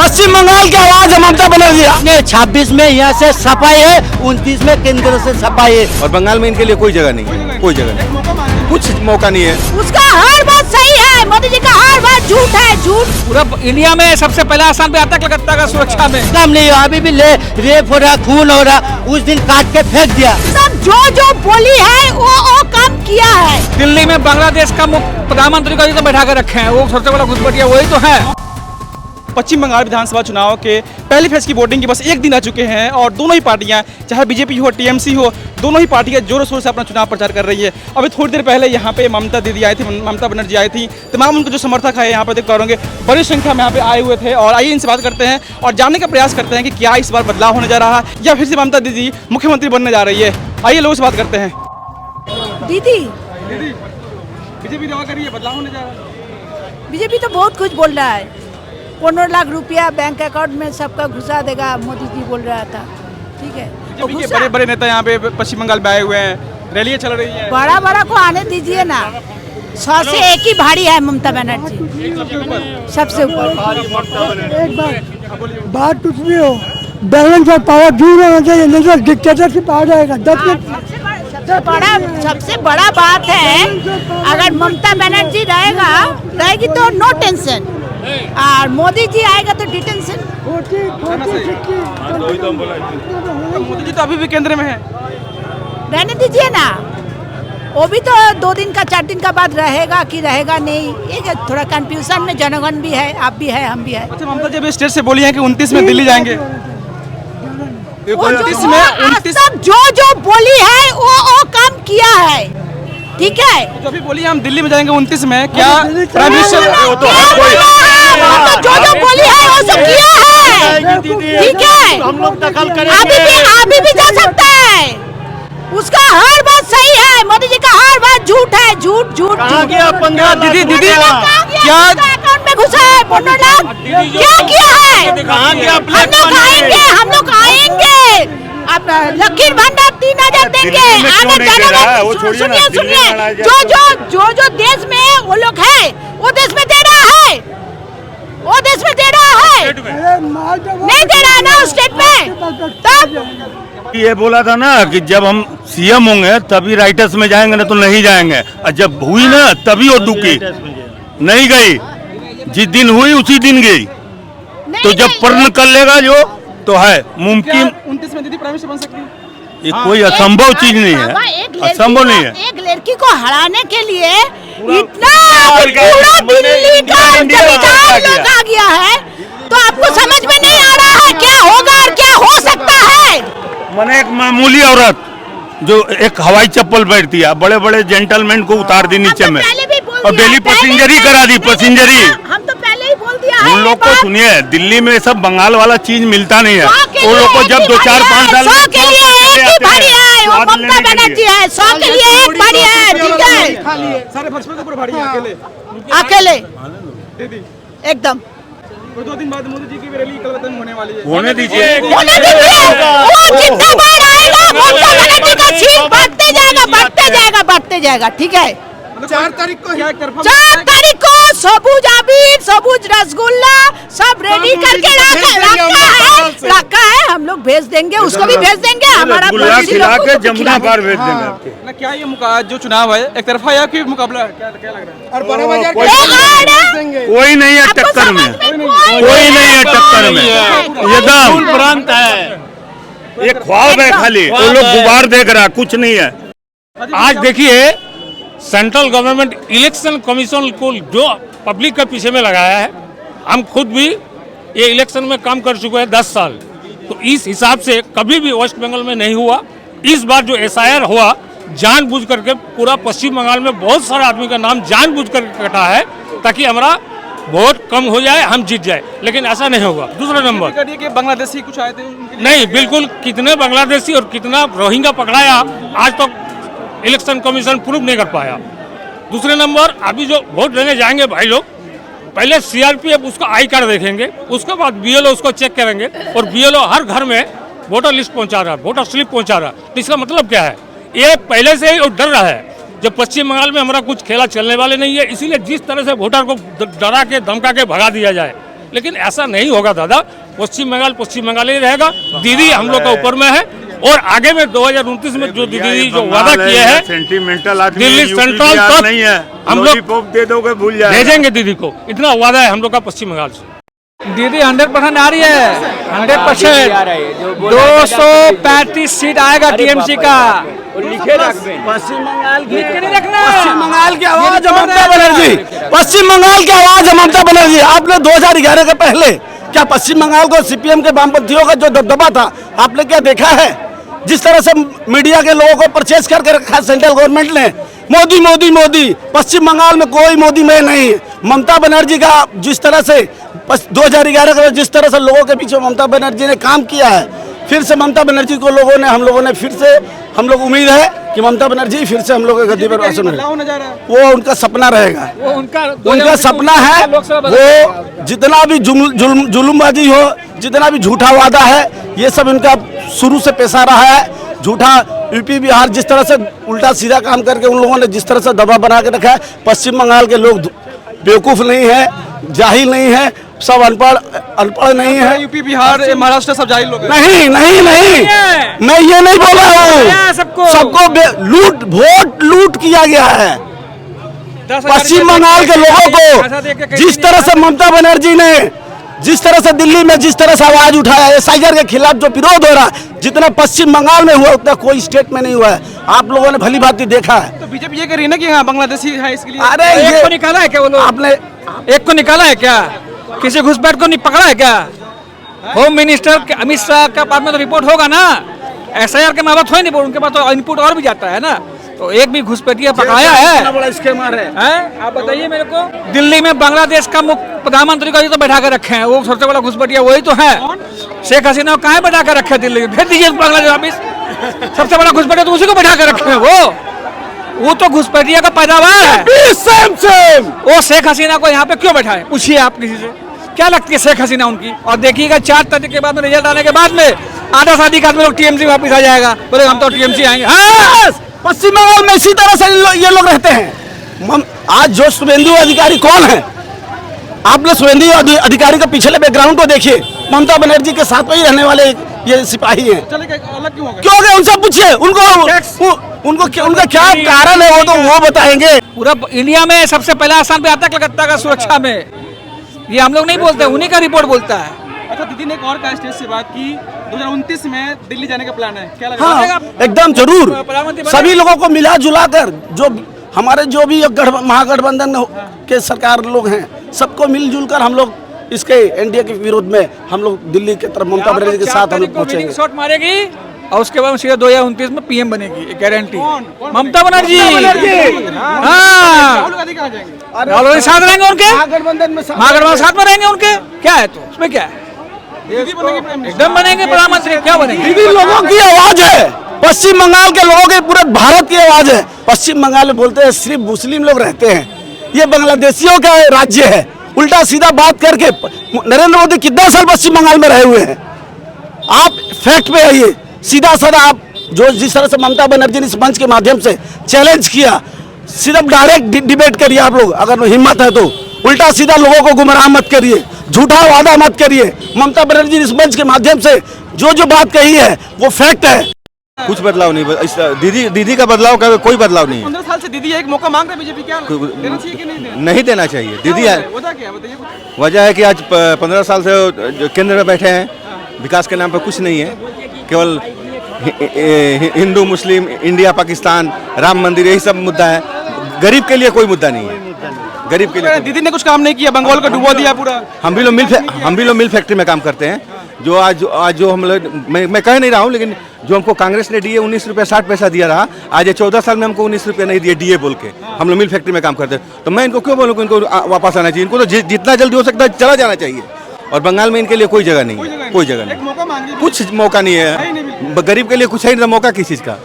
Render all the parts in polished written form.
पश्चिम बंगाल की आवाज है ममता बनर्जी। 26 में यहाँ से सफाई है, 29 में केंद्र से सफाई है। और बंगाल में इनके लिए कोई जगह नहीं है, कोई जगह नहीं, कुछ मौका नहीं है। उसका हर बात सही है, मोदी जी का हर बात झूठ है, झूठ। पूरा इंडिया में सबसे पहला स्थान पे आता है कलकत्ता का सुरक्षा में। काम नहीं हुआ, अभी भी रेप हो रहा, खून हो रहा, उस दिन काट के फेंक दिया। सब जो बोली है वो काम किया है। दिल्ली में बांग्लादेश का प्रधानमंत्री को तो बैठा कर रखे हैं, वो सबसे बड़ा घुसपैठिया वही तो है। पश्चिम बंगाल विधानसभा चुनाव के पहली फेज की वोटिंग के बस एक दिन आ चुके हैं और दोनों ही पार्टियां, चाहे बीजेपी हो टीएमसी हो, दोनों ही पार्टियां जोरों शोर से अपना चुनाव प्रचार कर रही है। अभी थोड़ी देर पहले यहाँ पे ममता दीदी आई थी, ममता बनर्जी आई थी। तमाम उनके जो समर्थक है यहाँ पे देख पा रहे होंगे, बड़ी संख्या में यहाँ पे आए हुए थे। और आइए इनसे बात करते हैं और जानने का प्रयास करते हैं कि क्या इस बार बदलाव होने जा रहा है या फिर से ममता दीदी मुख्यमंत्री बनने जा रही है। आइए लोगों से बात करते हैं। दीदी बीजेपी दावा कर रही है बदलाव होने जा रहा है। बीजेपी तो बहुत कुछ बोल रहा है, 15 लाख रुपया बैंक अकाउंट में सबका घुसा देगा, मोदी जी बोल रहा था। ठीक है, बीजेपी के बड़े बड़े नेता यहाँ पे पश्चिम बंगाल में आए हुए हैं, रैलियाँ चल रही है। बड़ा को आने दीजिए ना, 100 से एक ही भारी है ममता बनर्जी, सबसे ऊपर। एक बात कुछ भी हो, बैलेंस ऑफ पावर दूर होना चाहिए, नहीं तो डिक्टेटरशिप आ जाएगा। सबसे बड़ा बात है, अगर ममता बनर्जी रहेगी तो नो टेंशन, और मोदी जी आएगा तो डिटेंशन। मोदी जी तो अभी भी केंद्र में है, रहने दीजिए ना, वो भी तो 2 दिन का 4 दिन का बाद रहेगा कि रहेगा नहीं, ये थोड़ा कंफ्यूजन में जनगण भी है, आप भी है, हम भी है। अच्छा, ममता जी अभी स्टेट से बोली है कि 29 में दिल्ली जाएंगे। 29 में सब जो बोली है वो काम किया है। ठीक है, जो अभी बोली हम दिल्ली में जाएंगे 29 में, क्या प्राइम मिनिस्टर जो बोली है वो सब किया है। ठीक है, हम लोग दखल करेंगे, अभी भी जा सकता है। उसका हर बात सही है, मोदी जी का हर बात झूठ है, झूठ झूठ। दीदी क्या अकाउंट में घुसा है 15 लाख, क्या किया है? हम लोग आएंगे, आप लकीर भंडार 3000 देंगे। सुनिए, जो देश में वो लोग है, वो देश में दे रहा है, वो देश में दे रहा है, नहीं दे रहा है ना उस स्टेट में। तब ये बोला था ना कि जब हम सीएम होंगे तभी राइटर्स में जाएंगे, ना तो नहीं जाएंगे। और जब हुई ना तभी वो दुखी नहीं गई, जिस दिन हुई उसी दिन गई। तो जब पूर्ण कर लेगा जो तो है मुमकिन। 29 में दीदी प्राइम मिनिस्टर बन सकती है। ये कोई असंभव चीज नहीं है, असंभव नहीं है। एक लड़की को हराने के लिए इतना पूरा दिल्ली का विधान लोग आ गया है, तो आपको समझ में नहीं आ रहा है क्या होगा और क्या हो सकता है। मैंने एक मामूली औरत जो एक हवाई चप्पल बैठती है, बड़े बड़े जेंटलमैन को उतार दी नीचे में और डेली पैसेंजरी करा दी, पैसेंजरी। हम तो पहले ही बोल दिया है। उन लोग को सुनिए, दिल्ली में सब बंगाल वाला चीज मिलता नहीं है। उन लोग को जब 2-4-5 साल 100 के लिए एक ही भारी है, वो ममता बनर्जी है। 100 के लिए एक भारी है, ठीक है। सारे भाजपा के ऊपर भारी है अकेले दीदी। एकदम 2 दिन बाद मोदी जी की रैली कलकत्ता में होने वाली है। होने दीजिए। वो जितना बार आएगा ममता बनर्जी का छीन बढ़ते जाएगा, ठीक है। 4 तारीख को 4 तारीख को सबूज आबिर, सबूज रसगुल्ला सब रेडी करके रखा है। हम लोग भेज देंगे, उसको भी भेज देंगे, हमारा खिला के जमुना पार भेज देंगे। ना क्या ये जो चुनाव है एक तरफा या फिर मुकाबला है, क्या लग रहा है? और बड़ा बाजार कोई नहीं है टक्कर में, कोई नहीं है टक्कर में, एकदम प्रांत है। ये ख्वाब है खाली, वो लोग गुबार देख रहा, कुछ नहीं है। आज देखिए, सेंट्रल गवर्नमेंट इलेक्शन कमीशन को जो पब्लिक के पीछे में लगाया है, हम खुद भी ये इलेक्शन में काम कर चुके हैं 10 साल। तो इस हिसाब से कभी भी वेस्ट बंगाल में नहीं हुआ। इस बार जो SIR हुआ, जानबूझ करके पूरा पश्चिम बंगाल में बहुत सारे आदमी का नाम जानबूझ करके कटा है ताकि हमारा वोट कम हो जाए, हम जीत जाए, लेकिन ऐसा नहीं होगा। दूसरा नंबर, बांग्लादेशी कुछ आए थे नहीं, बिल्कुल कितने बांग्लादेशी और कितना रोहिंग्या पकड़ाया आज तक इलेक्शन कमीशन प्रूव नहीं कर पाया। दूसरे नंबर, अभी जो वोट देने जाएंगे भाई लोग, पहले CRPF उसका आई कार्ड देखेंगे, उसके बाद BLO उसको चेक करेंगे, और BLO हर घर में वोटर लिस्ट पहुंचा रहा है, वोटर स्लिप पहुंचा रहा है। तो इसका मतलब क्या है? ये पहले से ही डर रहा है जब पश्चिम बंगाल में हमारा कुछ खेला चलने वाले नहीं है, इसीलिए जिस तरह से वोटर को डरा के धमका के भगा दिया जाए, लेकिन ऐसा नहीं होगा दादा। पश्चिम बंगाल ही रहेगा। दीदी हम लोग का ऊपर में है और आगे में 2029 में जो दीदी जो वादा किए हैं सेंटिमेंटल आदमी दिल्ली यूपी सेंट्रल बिहार तक नहीं है, हम लोग दे दोगे भूल जाए, भेजेंगे दीदी को। इतना वादा है हम लोग का पश्चिम बंगाल से। दीदी 100% आ रही है, 100%। 235 सीट आएगा टीएमसी का। पश्चिम बंगाल की पश्चिम बंगाल की आवाज ममता बनर्जी, पश्चिम बंगाल की आवाज ममता बनर्जी। आपने 2011 के पहले क्या पश्चिम बंगाल को सीपीएम के वामपंथियों का जो दबदबा था आपने क्या देखा है? जिस तरह से मीडिया के लोगों को परचेज करके रखा है सेंट्रल गवर्नमेंट ने, मोदी मोदी मोदी। पश्चिम बंगाल में कोई मोदी में नहीं है। ममता बनर्जी का जिस तरह से 2011 के जिस तरह से लोगों के पीछे ममता बनर्जी ने काम किया है, फिर से ममता बनर्जी को हम लोगों ने फिर से हम लोग उम्मीद है कि ममता बनर्जी फिर से हम लोग गद्दी पर आसन वो उनका सपना रहेगा, वो उनका सपना है। वो जितना भी जुल्मबाजी हो, जितना भी झूठा वादा है, ये सब इनका शुरू से पेशा रहा है। झूठा यूपी बिहार जिस तरह से उल्टा सीधा काम करके उन लोगों ने जिस तरह से दबाव बना के रखा है। पश्चिम बंगाल के लोग बेवकूफ़ नहीं है, जाहिल नहीं है, सब अनपढ़ नहीं है। यूपी बिहार महाराष्ट्र सब जाहिल लोग हैं। नहीं नहीं नहीं, मैं ये नहीं बोल रहा हूँ। सबको वोट लूट किया गया है। पश्चिम बंगाल के लोगों को जिस तरह से ममता बनर्जी ने जिस तरह से दिल्ली में जिस तरह से आवाज उठाया एसआईआर के खिलाफ जो विरोध हो रहा है, जितना पश्चिम बंगाल में हुआ उतना कोई स्टेट में नहीं हुआ है। आप लोगों ने भली भांति देखा है। तो बीजेपी ये कह रही है ना कि हाँ बांग्लादेशी है इसके लिए। अरे एक को निकाला है क्या? वो लोग आपने एक को निकाला है क्या? किसी घुसपैठ को नहीं पकड़ा है क्या? होम मिनिस्टर अमित शाह का पास में तो रिपोर्ट होगा ना। एसआईआर के मामला थोड़ी नहीं, उनके पास तो इनपुट और भी जाता है ना। तो एक भी घुसपैठिया पकड़ाया है? बड़ा स्कैमर है। आप बताइए मेरे को। दिल्ली में बांग्लादेश का प्रधानमंत्री को तो बैठा कर रखे हैं, वो सबसे बड़ा घुसपैठिया वही तो है। शेख हसीना को कहाँ बैठा कर रखे हैं दिल्ली में? भेज दीजिए बांग्लादेश वापिस। सबसे बड़ा घुसपैठिया तो उसी को बैठा कर रखे हैं। वो तो घुसपैठिया का पैदावार है। सेम वो शेख हसीना को यहाँ पे क्यों बैठा है? पूछिए आप किसी से, क्या लगती है शेख हसीना उनकी? और देखिएगा 4 तारीख के बाद में रिजल्ट आने के बाद में आधा शादी का आदमी लोग टीएमसी वापिस आ जाएगा, बोले हम तो टीएमसी आएंगे। हाँ, पश्चिम बंगाल में इसी तरह से ये लोग रहते हैं। आज जो शुभेंदु अधिकारी कौन है? आप लोग शुभेंदु अधिकारी का पिछले बैकग्राउंड को देखिए। ममता बनर्जी के साथ में ही रहने वाले ये सिपाही हैं। अलग क्यों हो गए? क्यों गए? उनसे पूछिए उनका क्या कारण है, वो तो वो बताएंगे। पूरा इंडिया में सबसे पहला स्थान पे आता है कलकत्ता का सुरक्षा में। ये हम लोग नहीं बोलते, उन्हीं का रिपोर्ट बोलता है। अच्छा, दीदी ने एक और का स्टेज से बात की, 2029 में दिल्ली जाने का प्लान है, क्या लग रहा हाँ, है? एकदम जरूर। सभी लोगों को मिला जुला कर जो हमारे जो भी महागठबंधन के सरकार लोग हैं, सबको मिलजुल कर हम लोग इसके एनडीए के विरोध में हम लोग दिल्ली की तरफ ममता बनर्जी के साथ हम लोग पहुंचेंगे। शॉट मारेगी और उसके बाद सीधा 2029 में पीएम बनेगी, गारंटी। ममता बनर्जी। हाँ, राहुल गांधी साथ रहेंगे उनके, महागठबंधन साथ में रहेंगे उनके। क्या है तो उसमें क्या है? एकदम बनेंगे प्रधानमंत्री। क्या बनेंगे? दीदी लोगों की आवाज है, पश्चिम बंगाल के लोगों की, पूरे भारत की आवाज है। पश्चिम बंगाल में बोलते हैं सिर्फ मुस्लिम लोग रहते हैं, ये बांग्लादेशियों का राज्य है। उल्टा सीधा बात करके नरेंद्र मोदी कितना साल पश्चिम बंगाल में रहे हुए हैं? आप फैक्ट पे आइए, सीधा साधा आप जो जिस तरह से ममता बनर्जी ने इस मंच के माध्यम से चैलेंज किया, सिर्फ डायरेक्ट डिबेट करिए आप लोग, अगर हिम्मत है तो। उल्टा सीधा लोगों को गुमराह मत करिए, झूठा वादा मत करिए। ममता बनर्जी ने इस मंच के माध्यम से जो बात कही है वो फैक्ट है। कुछ बदलाव नहीं। दीदी का बदलाव का कोई बदलाव नहीं है। 15 साल से दीदी एक मौका मांग रहे बीजेपी, क्या देना चाहिए कि नहीं देना? नहीं देना चाहिए। दीदी वजह क्या है बताइए? वजह है कि आज 15 साल से जो केंद्र में बैठे हैं, विकास के नाम पर कुछ नहीं है। केवल हिंदू मुस्लिम, इंडिया पाकिस्तान, राम मंदिर, यही सब मुद्दा है। गरीब के लिए कोई मुद्दा नहीं है। गरीब के लिए दीदी ने कुछ काम नहीं किया, बंगाल को डुबो दिया पूरा। हम भी लोग मिल फैक्ट्री में काम करते हैं। जो आज जो हम लोग, मैं कह नहीं रहा हूँ, लेकिन जो हमको कांग्रेस ने डीए 19 रुपये 60 पैसा दिया रहा, आज ये 14 साल में हमको 19 रुपये नहीं दिए डीए बोल के। हम लोग मिल फैक्ट्री में काम करते हैं, तो मैं इनको क्यों बोलूँ कि इनको वापस आना चाहिए? इनको तो जितना जल्दी हो सकता है चला जाना चाहिए। और बंगाल में इनके लिए कोई जगह नहीं है, कोई जगह नहीं, कुछ मौका नहीं है। गरीब के लिए कुछ है नहीं, मौका किस चीज़ का?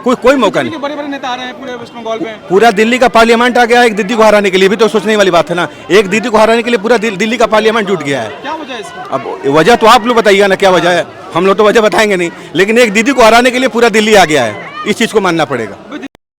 कोई मौका नहीं। बड़े-बड़े नेता आ रहे हैं पूरे वेस्ट बंगाल में। पूरा दिल्ली का पार्लियामेंट आ गया है एक दीदी को हराने के लिए, भी तो सोचने वाली बात है ना। एक दीदी को हराने के लिए पूरा दिल्ली का पार्लियामेंट जुट गया है। क्या वजह है इसकी? अब वजह तो आप लोग बताइएगा ना, क्या वजह है? हम लोग तो वजह बताएंगे नहीं, लेकिन एक दीदी को हराने के लिए पूरा दिल्ली आ गया है, इस चीज़ को मानना पड़ेगा।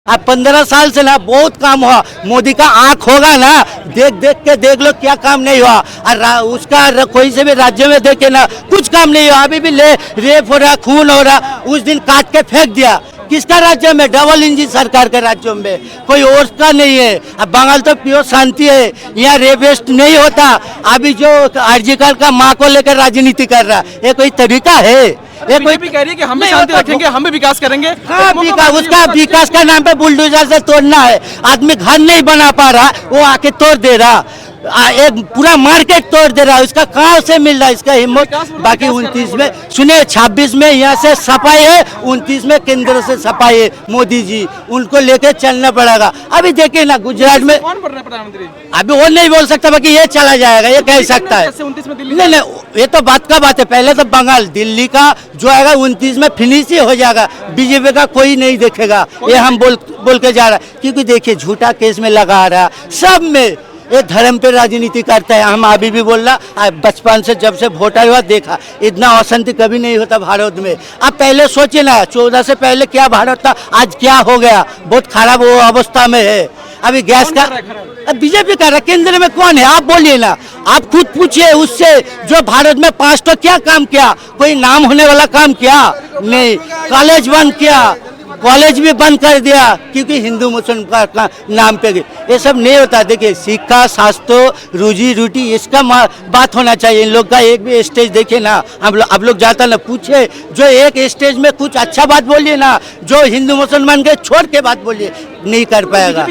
अब 15 साल से ना बहुत काम हुआ। मोदी का आंख होगा ना, देख देख के देख लो क्या काम नहीं हुआ। और उसका कोई से भी राज्य में देखे ना कुछ काम नहीं हुआ। अभी भी रेप हो रहा, खून हो रहा, उस दिन काट के फेंक दिया। किसका राज्य में? डबल इंजन सरकार के राज्यों में, कोई और का नहीं है। अब बंगाल तो प्योर शांति है, यहाँ रेप वेस्ट नहीं होता। अभी जो आर्जिकल का माँ को लेकर राजनीति कर रहा है, ये कोई तरीका है? ये कोई बीजेपी कह रही है कि हम भी शांति रखेंगे, हम भी विकास करेंगे। हाँ, उसका विकास का नाम पे बुलडोजर से तोड़ना है। आदमी घर नहीं बना पा रहा, वो आके तोड़ दे रहा। एक पूरा मार्केट तोड़ दे रहा है। उसका कहाँ से मिल रहा है इसका हिम्मत? बाकी 29 में सुनिए, 26 में यहाँ से सफाई है, 29 में केंद्र से सफाई है। मोदी जी उनको लेके चलना पड़ेगा। अभी देखिए ना गुजरात में कौन बन रहा है प्रधानमंत्री? अभी वो नहीं बोल सकता, बाकी ये चला जाएगा, ये कह सकता है। 29 में दिल्ली नहीं, ये तो बात का बात है। पहले तो बंगाल, दिल्ली का जो आएगा 29 में फिनिश ही हो जाएगा। बीजेपी का कोई नहीं देखेगा, ये हम बोल के जा रहा है। क्योंकि देखिए झूठा केस में लगा रहा, सब में ये धर्म पे राजनीति करता है। हम अभी भी बोल रहा, बचपन से जब से वोट हुआ देखा, इतना अशांति कभी नहीं होता भारत में। अब पहले सोचिए ना, 14 से पहले क्या भारत था, आज क्या हो गया। बहुत खराब वो अवस्था में है। अभी गैस का बीजेपी कर रहा, केंद्र में कौन है? आप बोलिए ना, आप खुद पूछिए उससे, जो भारत में 5 तो क्या काम किया? कोई नाम होने वाला काम किया? नहीं। कॉलेज बंद किया, कॉलेज भी बंद कर दिया क्योंकि हिंदू मुसलमान का नाम पे। ये सब नहीं होता। देखिए शिक्षा, स्वास्थ्य, रोजी रोटी, इसका बात होना चाहिए। इन लोग का एक भी स्टेज देखिए ना, आप लोग जाता ना पूछे, जो एक स्टेज में कुछ अच्छा बात बोलिए ना, जो हिंदू मुसलमान के छोड़ के बात बोलिए, नहीं कर पाएगा।